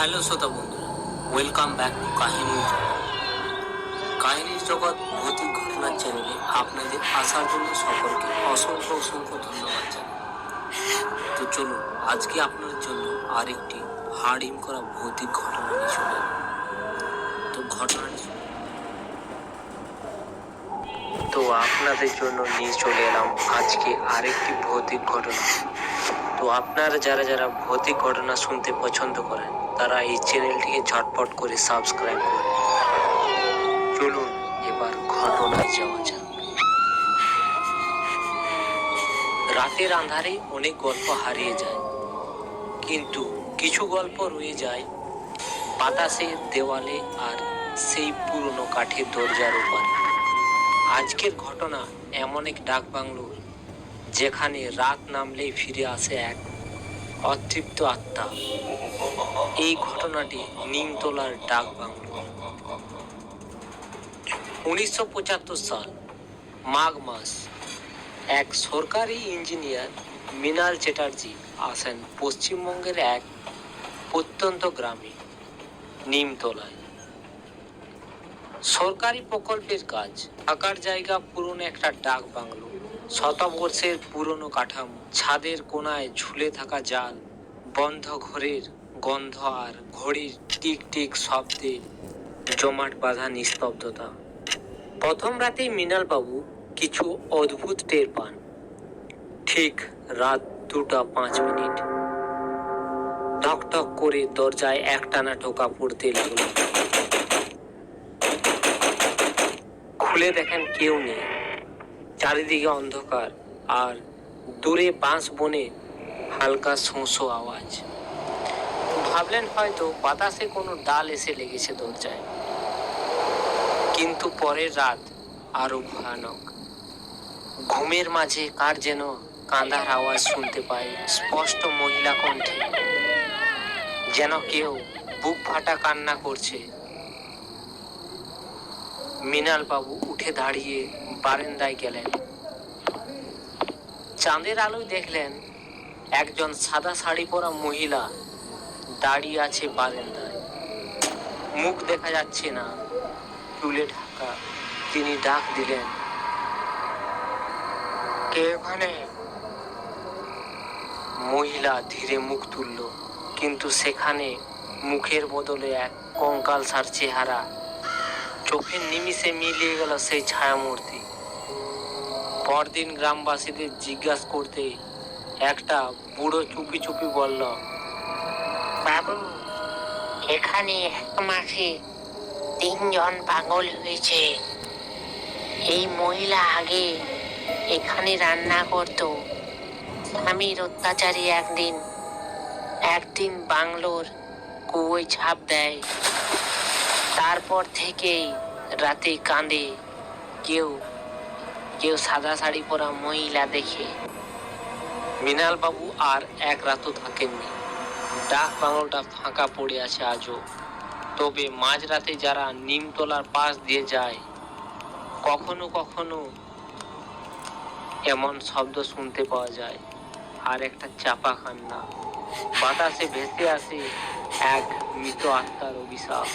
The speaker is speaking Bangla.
হ্যালো শ্রোতা বন্ধুরা, ওয়েলকাম ব্যাক টু কাহিনীর জগৎ ভৌতিক ঘটনার চ্যানেলে আপনাদের আসার জন্য সকলকে অসংখ্য অসংখ্য ধন্যবাদ জানাই। তো চলুন আজকে আপনাদের জন্য আরেকটি হাড় হিম করা ভৌতিক ঘটনা নিয়ে চলে এলাম। তো ঘটনাটি আপনাদের জন্য নিয়ে চলে এলাম আজকে আরেকটি ভৌতিক ঘটনা। তো আপনারা যারা যারা ভৌতিক ঘটনা শুনতে পছন্দ করেন তারা এই চ্যানেলটিকে ঝটপট করে সাবস্ক্রাইব করুন। চলুন এবার ঘটনায় যাওয়া যাক। রাতের আঁধারে অনেক গল্প হারিয়ে যায়, কিন্তু কিছু গল্প রয়ে যায় বাতাসের দেওয়ালে আর সেই পুরনো কাঠের দরজার উপরে। আজকের ঘটনা এমন এক ডাক বাংলোর যেখানে রাত নামলেই ফিরে আসে এক অতৃপ্ত আত্মা। এই ঘটনাটি নিমতলার ডাক বাংলো। 1975 সাল মাঘ মাস। এক সরকারি ইঞ্জিনিয়ার মৃণাল চ্যাটার্জি আসেন পশ্চিমবঙ্গের এক প্রত্যন্ত গ্রামে নিমতলায়। সরকারি প্রকল্পের কাজ, থাকার জায়গা, পুরনো একটা ডাক বাংলো, শতবর্ষের পুরনো কাঠামো, ছাদের কোনায় ঝুলে থাকা জাল, বন্ধ ঘরের গন্ধ আর ঘড়ির টিক টিক শব্দে জমাট বাঁধা নিস্তব্ধতা। প্রথম রাতেই মৃণাল বাবু কিছু অদ্ভুত টের পান। ঠিক রাত 2:05 ঠকঠক করে দরজায় একটানা টোকা পড়তে লাগলো। খুলে দেখেন কেউ নেই, চারিদিকে অন্ধকার আর দূরে বাঁশ বনে হালকা শোঁ আওয়াজ। ভাবলেন হয়তো বাতাসে কোনো ডাল এসে লেগেছে দরজায়। কিন্তু পরের রাত আরো ভয়ানক। ঘুমের মাঝে কার যেন কাঁদার আওয়াজ শুনতে পায়, স্পষ্ট মহিলা কণ্ঠে, যেন কেউ বুক ফাটা কান্না করছে। মৃণাল বাবু উঠে দাঁড়িয়ে বারান্দায় গেলেন। চাঁদের আলোয় দেখলেন একজন সাদা শাড়ি পরা মহিলা দাঁড়িয়ে আছে বারান্দায়। মুখ দেখা যাচ্ছে না, চুলে ঢাকা। তিনি ডাক দিলেন, কে ওখানে? মহিলা ধীরে মুখ তুলল, কিন্তু সেখানে মুখের বদলে এক কঙ্কালসার চেহারা। চোখের নিমিষে মিলিয়ে গেল সেই ছায়ামূর্তি। পরদিন গ্রামবাসীদের জিজ্ঞাসা করতে একটা বুড়ো চুপি চুপি বলল, বাবু, এখানে এক মাসে 3 জন পাগল হয়েছে। এই মহিলা আগে এখানে রান্না করত। স্বামীর অত্যাচারী একদিন বাংলোর কুয়োয় ঝাঁপ দেয়। তারপর থেকেই রাতে কাঁদে। কেউ কেউ সাদা শাড়ি পরা মহিলা দেখে। মৃণাল বাবু আর এক রাতও থাকেননি। ডাক বাংলোটা ফাঁকা পড়ে আছে আজও। তবে মাঝরাতে যারা নিমতলার পাশ দিয়ে যায়, কখনো কখনো এমন শব্দ শুনতে পাওয়া যায়, আর একটা চাপা কান্না। বাতাসে ভেসে আসে এক মৃত আত্মার অভিশাপ।